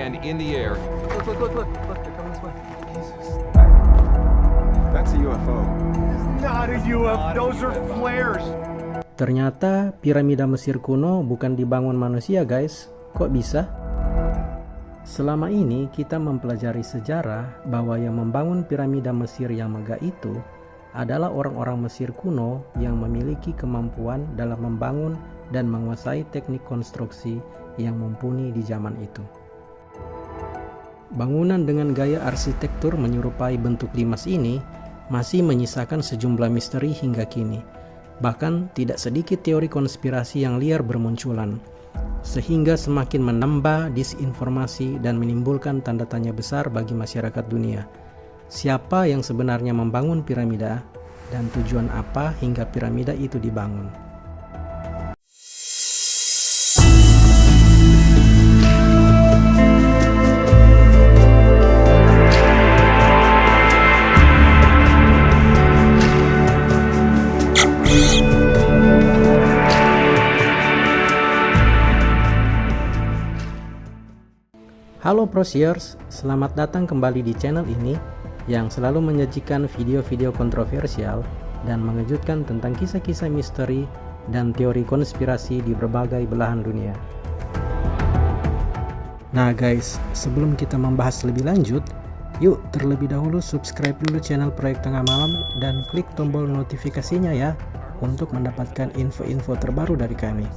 and in the air. Look, they're coming this way. Jesus, that's a UFO. It's not a UFO, those are flares. Ternyata piramida Mesir kuno bukan dibangun manusia, guys. Kok bisa? Selama ini kita mempelajari sejarah bahwa yang membangun piramida Mesir yang megah itu adalah orang-orang Mesir kuno yang memiliki kemampuan dalam membangun dan menguasai teknik konstruksi yang mumpuni di zaman itu. Bangunan dengan gaya arsitektur menyerupai bentuk limas ini masih menyisakan sejumlah misteri hingga kini. Bahkan tidak sedikit teori konspirasi yang liar bermunculan, sehingga semakin menambah disinformasi dan menimbulkan tanda tanya besar bagi masyarakat dunia. Siapa yang sebenarnya membangun piramida dan tujuan apa hingga piramida itu dibangun? Halo Prosiers, selamat datang kembali di channel ini yang selalu menyajikan video-video kontroversial dan mengejutkan tentang kisah-kisah misteri dan teori konspirasi di berbagai belahan dunia. Nah guys, sebelum kita membahas lebih lanjut, yuk terlebih dahulu subscribe dulu channel Proyek Tengah Malam dan klik tombol notifikasinya ya untuk mendapatkan info-info terbaru dari kami.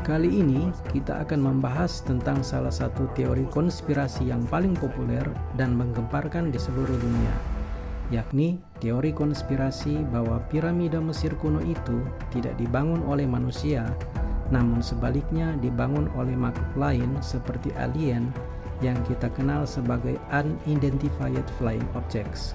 Kali ini kita akan membahas tentang salah satu teori konspirasi yang paling populer dan menggemparkan di seluruh dunia, yakni teori konspirasi bahwa piramida Mesir kuno itu tidak dibangun oleh manusia, namun sebaliknya dibangun oleh makhluk lain seperti alien yang kita kenal sebagai unidentified flying objects.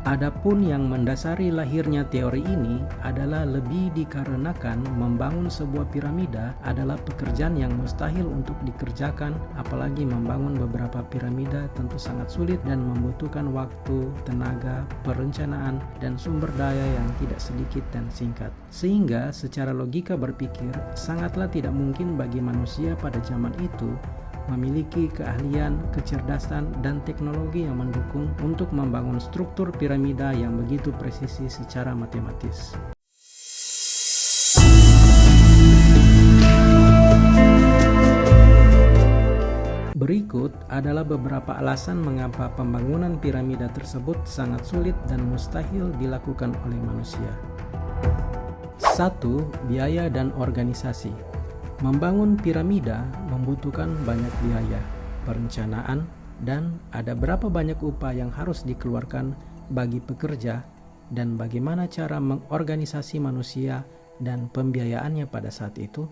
Adapun yang mendasari lahirnya teori ini adalah lebih dikarenakan membangun sebuah piramida adalah pekerjaan yang mustahil untuk dikerjakan, apalagi membangun beberapa piramida tentu sangat sulit dan membutuhkan waktu, tenaga, perencanaan, dan sumber daya yang tidak sedikit dan singkat. Sehingga secara logika berpikir sangatlah tidak mungkin bagi manusia pada zaman itu memiliki keahlian, kecerdasan, dan teknologi yang mendukung untuk membangun struktur piramida yang begitu presisi secara matematis. Berikut adalah beberapa alasan mengapa pembangunan piramida tersebut sangat sulit dan mustahil dilakukan oleh manusia. 1. Biaya dan organisasi. Membangun piramida membutuhkan banyak biaya, perencanaan, dan ada berapa banyak upah yang harus dikeluarkan bagi pekerja dan bagaimana cara mengorganisasi manusia dan pembiayaannya pada saat itu.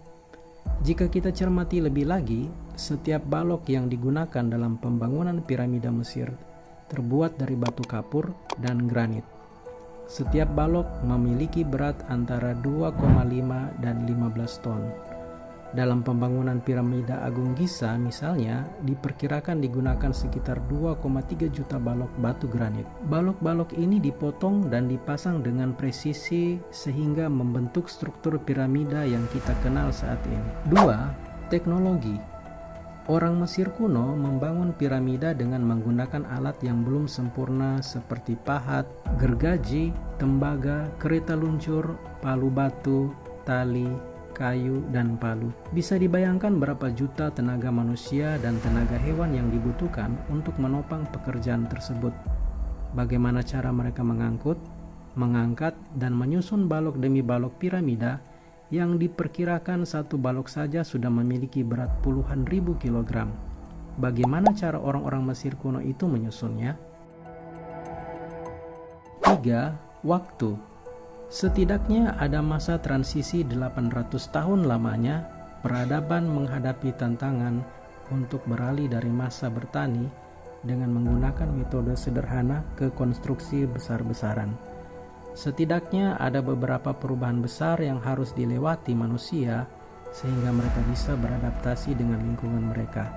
Jika kita cermati lebih lagi, setiap balok yang digunakan dalam pembangunan piramida Mesir terbuat dari batu kapur dan granit. Setiap balok memiliki berat antara 2,5 dan 15 ton. Dalam pembangunan piramida Agung Giza misalnya, diperkirakan digunakan sekitar 2,3 juta balok batu granit. Balok-balok ini dipotong dan dipasang dengan presisi sehingga membentuk struktur piramida yang kita kenal saat ini. 2. Teknologi. Orang Mesir kuno membangun piramida dengan menggunakan alat yang belum sempurna seperti pahat, gergaji, tembaga, kereta luncur, palu batu, tali, kayu, dan palu. Bisa dibayangkan berapa juta tenaga manusia dan tenaga hewan yang dibutuhkan untuk menopang pekerjaan tersebut. Bagaimana cara mereka mengangkut, mengangkat, dan menyusun balok demi balok piramida yang diperkirakan satu balok saja sudah memiliki berat puluhan ribu kilogram. Bagaimana cara orang-orang Mesir kuno itu menyusunnya? 3. Waktu. Setidaknya ada masa transisi 800 tahun lamanya peradaban menghadapi tantangan untuk beralih dari masa bertani dengan menggunakan metode sederhana ke konstruksi besar-besaran. Setidaknya ada beberapa perubahan besar yang harus dilewati manusia sehingga mereka bisa beradaptasi dengan lingkungan mereka.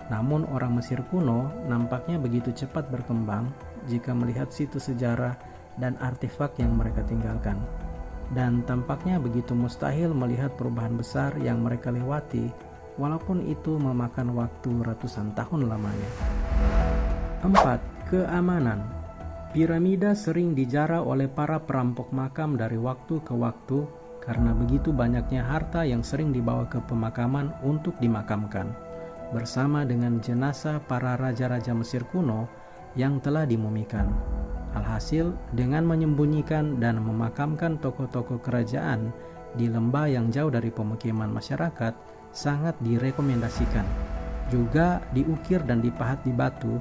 Namun orang Mesir kuno nampaknya begitu cepat berkembang jika melihat situs sejarah dan artefak yang mereka tinggalkan. dan tampaknya begitu mustahil melihat perubahan besar yang mereka lewati, walaupun itu memakan waktu ratusan tahun lamanya. 4. Keamanan. Piramida sering dijarah oleh para perampok makam dari waktu ke waktu karena begitu banyaknya harta yang sering dibawa ke pemakaman untuk dimakamkan, bersama dengan jenazah para raja-raja Mesir kuno yang telah dimumikan. Alhasil, dengan menyembunyikan dan memakamkan tokoh-tokoh kerajaan di lembah yang jauh dari pemukiman masyarakat sangat direkomendasikan. Juga diukir dan dipahat di batu,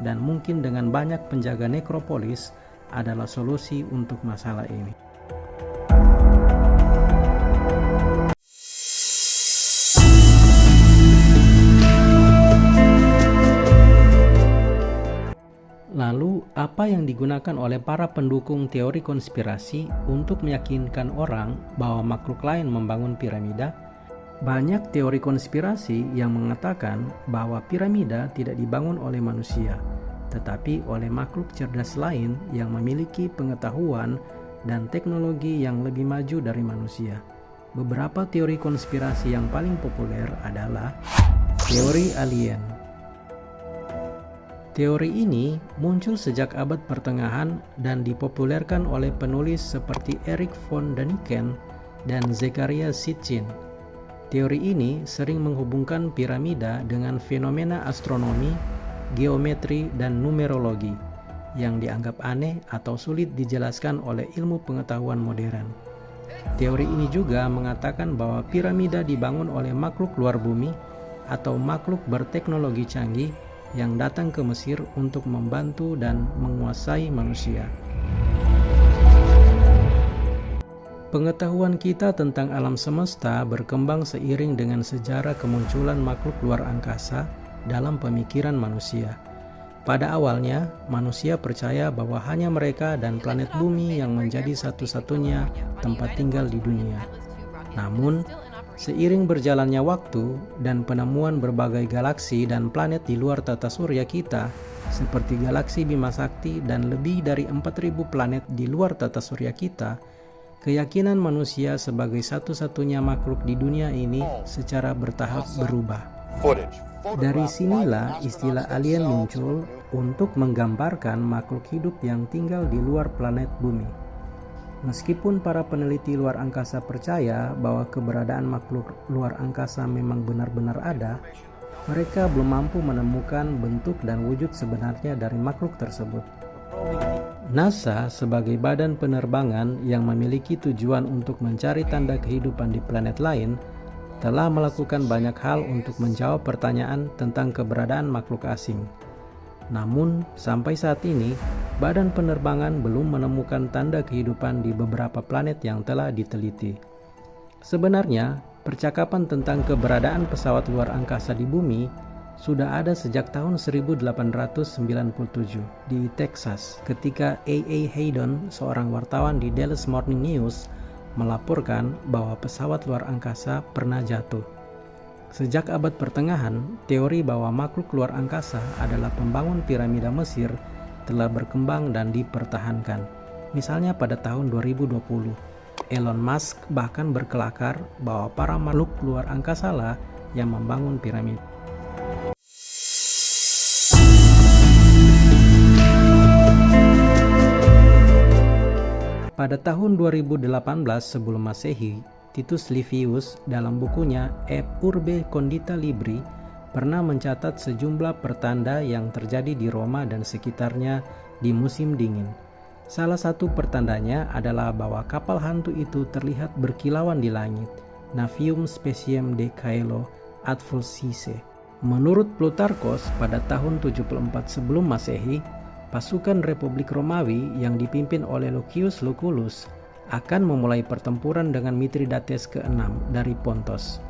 dan mungkin dengan banyak penjaga nekropolis adalah solusi untuk masalah ini. Lalu, apa yang digunakan oleh para pendukung teori konspirasi untuk meyakinkan orang bahwa makhluk lain membangun piramida? Banyak teori konspirasi yang mengatakan bahwa piramida tidak dibangun oleh manusia, tetapi oleh makhluk cerdas lain yang memiliki pengetahuan dan teknologi yang lebih maju dari manusia. Beberapa teori konspirasi yang paling populer adalah teori alien. Teori ini muncul sejak abad pertengahan dan dipopulerkan oleh penulis seperti Erich von Däniken dan Zecharia Sitchin. Teori ini sering menghubungkan piramida dengan fenomena astronomi, geometri, dan numerologi yang dianggap aneh atau sulit dijelaskan oleh ilmu pengetahuan modern. Teori ini juga mengatakan bahwa piramida dibangun oleh makhluk luar bumi atau makhluk berteknologi canggih yang datang ke Mesir untuk membantu dan menguasai manusia. Pengetahuan kita tentang alam semesta berkembang seiring dengan sejarah kemunculan makhluk luar angkasa dalam pemikiran manusia. Pada awalnya, manusia percaya bahwa hanya mereka dan planet bumi yang menjadi satu-satunya tempat tinggal di dunia. Namun, seiring berjalannya waktu dan penemuan berbagai galaksi dan planet di luar tata surya kita, seperti galaksi Bima Sakti dan lebih dari 4.000 planet di luar tata surya kita, keyakinan manusia sebagai satu-satunya makhluk di dunia ini secara bertahap berubah. Dari sinilah istilah alien muncul untuk menggambarkan makhluk hidup yang tinggal di luar planet bumi. Meskipun para peneliti luar angkasa percaya bahwa keberadaan makhluk luar angkasa memang benar-benar ada, mereka belum mampu menemukan bentuk dan wujud sebenarnya dari makhluk tersebut. NASA sebagai badan penerbangan yang memiliki tujuan untuk mencari tanda kehidupan di planet lain, telah melakukan banyak hal untuk menjawab pertanyaan tentang keberadaan makhluk asing. Namun, sampai saat ini, badan penerbangan belum menemukan tanda kehidupan di beberapa planet yang telah diteliti. Sebenarnya, percakapan tentang keberadaan pesawat luar angkasa di bumi sudah ada sejak tahun 1897 di Texas, ketika A.A. Haydon, seorang wartawan di Dallas Morning News, melaporkan bahwa pesawat luar angkasa pernah jatuh. Sejak abad pertengahan, teori bahwa makhluk luar angkasa adalah pembangun piramida Mesir telah berkembang dan dipertahankan. Misalnya pada tahun 2020, Elon Musk bahkan berkelakar bahwa para makhluk luar angkasa lah yang membangun piramida. Pada tahun 2018 sebelum Masehi, Titus Livius dalam bukunya E Urbe Condita Libri pernah mencatat sejumlah pertanda yang terjadi di Roma dan sekitarnya di musim dingin. Salah satu pertandanya adalah bahwa kapal hantu itu terlihat berkilauan di langit, Navium Speciem de Caelo ad Fulcice. Menurut Plutarchos, pada tahun 74 sebelum Masehi, pasukan Republik Romawi yang dipimpin oleh Lucius Lucullus akan memulai pertempuran dengan Mithridates ke-6 dari Pontos.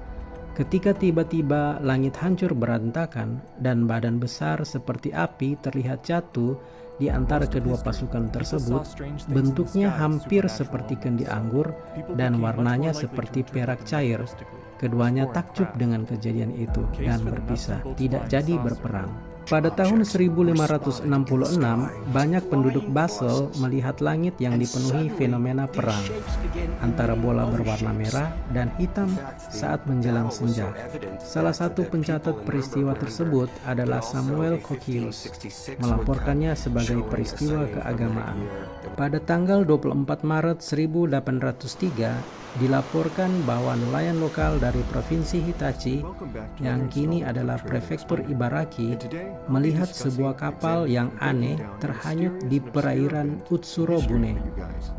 Ketika tiba-tiba langit hancur berantakan dan badan besar seperti api terlihat jatuh di antara kedua pasukan tersebut, bentuknya hampir seperti kendi anggur dan warnanya seperti perak cair. Keduanya takjub dengan kejadian itu dan berpisah, tidak jadi berperang. Pada tahun 1566, banyak penduduk Basel melihat langit yang dipenuhi fenomena perang antara bola berwarna merah dan hitam saat menjelang senja. Salah satu pencatat peristiwa tersebut adalah Samuel Cocchius, melaporkannya sebagai peristiwa keagamaan. Pada tanggal 24 Maret 1803, dilaporkan bahwa nelayan lokal dari Provinsi Hitachi, yang kini adalah Prefektur Ibaraki, melihat sebuah kapal yang aneh terhanyut di perairan Utsurobune.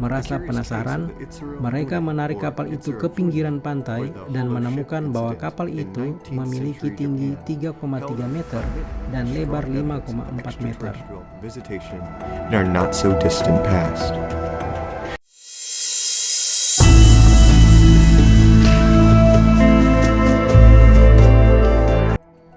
Merasa penasaran, mereka menarik kapal itu ke pinggiran pantai dan menemukan bahwa kapal itu memiliki tinggi 3,3 meter dan lebar 5,4 meter. In our not so distant past.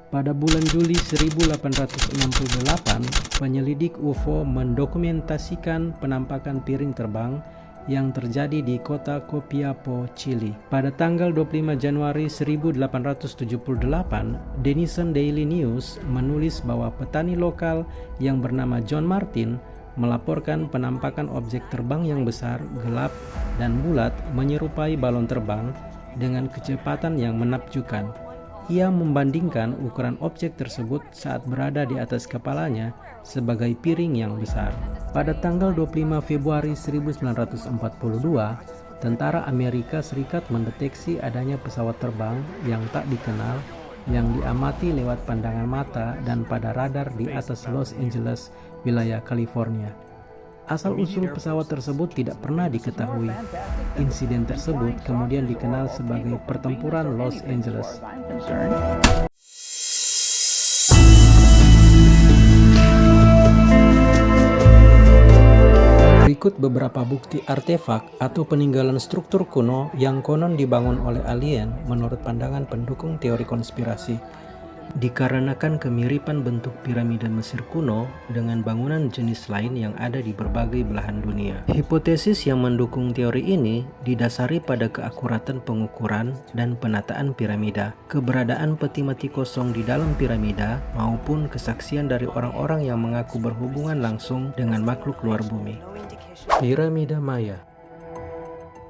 Pada bulan Juli 1868, penyelidik UFO mendokumentasikan penampakan piring terbang yang terjadi di kota Copiapo, Chili. Pada tanggal 25 Januari 1878, Denison Daily News menulis bahwa petani lokal yang bernama John Martin melaporkan penampakan objek terbang yang besar, gelap, dan bulat menyerupai balon terbang dengan kecepatan yang menakjubkan. Ia membandingkan ukuran objek tersebut saat berada di atas kepalanya sebagai piring yang besar. Pada tanggal 25 Februari 1942, tentara Amerika Serikat mendeteksi adanya pesawat terbang yang tak dikenal yang diamati lewat pandangan mata dan pada radar di atas Los Angeles, wilayah California. Asal-usul pesawat tersebut tidak pernah diketahui. Insiden tersebut kemudian dikenal sebagai Pertempuran Los Angeles. Berikut beberapa bukti artefak atau peninggalan struktur kuno yang konon dibangun oleh alien menurut pandangan pendukung teori konspirasi. Dikarenakan kemiripan bentuk piramida Mesir kuno dengan bangunan jenis lain yang ada di berbagai belahan dunia. Hipotesis yang mendukung teori ini didasari pada keakuratan pengukuran dan penataan piramida, keberadaan peti mati kosong di dalam piramida, maupun kesaksian dari orang-orang yang mengaku berhubungan langsung dengan makhluk luar bumi. Piramida Maya.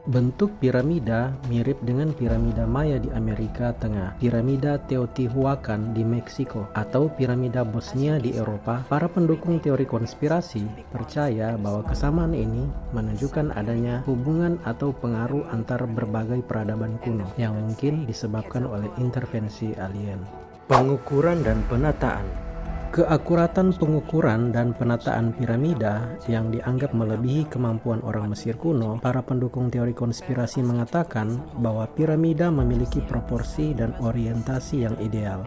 Bentuk piramida mirip dengan piramida Maya di Amerika Tengah, piramida Teotihuacan di Meksiko, atau piramida Bosnia di Eropa. Para pendukung teori konspirasi percaya bahwa kesamaan ini menunjukkan adanya hubungan atau pengaruh antar berbagai peradaban kuno yang mungkin disebabkan oleh intervensi alien. Pengukuran dan penataan. Keakuratan pengukuran dan penataan piramida yang dianggap melebihi kemampuan orang Mesir kuno, para pendukung teori konspirasi mengatakan bahwa piramida memiliki proporsi dan orientasi yang ideal,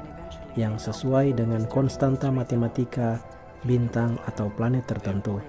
yang sesuai dengan konstanta matematika, bintang, atau planet tertentu.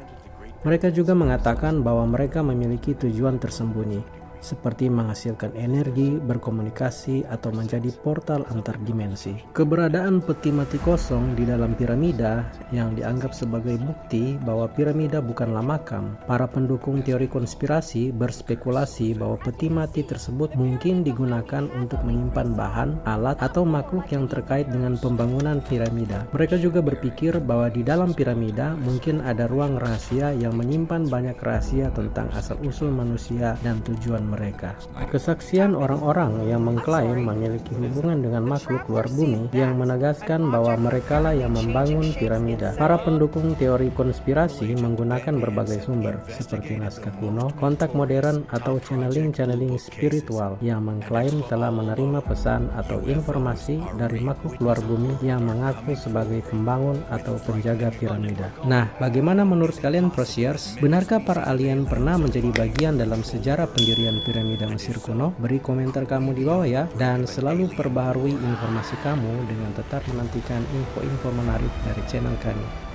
Mereka juga mengatakan bahwa mereka memiliki tujuan tersembunyi, seperti menghasilkan energi, berkomunikasi, atau menjadi portal antar dimensi. Keberadaan peti mati kosong di dalam piramida yang dianggap sebagai bukti bahwa piramida bukanlah makam. Para pendukung teori konspirasi berspekulasi bahwa peti mati tersebut mungkin digunakan untuk menyimpan bahan, alat, atau makhluk yang terkait dengan pembangunan piramida. Mereka juga berpikir bahwa di dalam piramida mungkin ada ruang rahasia yang menyimpan banyak rahasia tentang asal-usul manusia dan tujuan mereka. Kesaksian orang-orang yang mengklaim memiliki hubungan dengan makhluk luar bumi yang menegaskan bahwa merekalah yang membangun piramida. Para pendukung teori konspirasi menggunakan berbagai sumber seperti naskah kuno, kontak modern, atau channeling spiritual yang mengklaim telah menerima pesan atau informasi dari makhluk luar bumi yang mengaku sebagai pembangun atau penjaga piramida. Nah, bagaimana menurut kalian Prosiers? Benarkah para alien pernah menjadi bagian dalam sejarah pendirian piramida Mesir kuno? Beri komentar kamu di bawah ya, dan selalu perbaharui informasi kamu dengan tetap menantikan info-info menarik dari channel kami.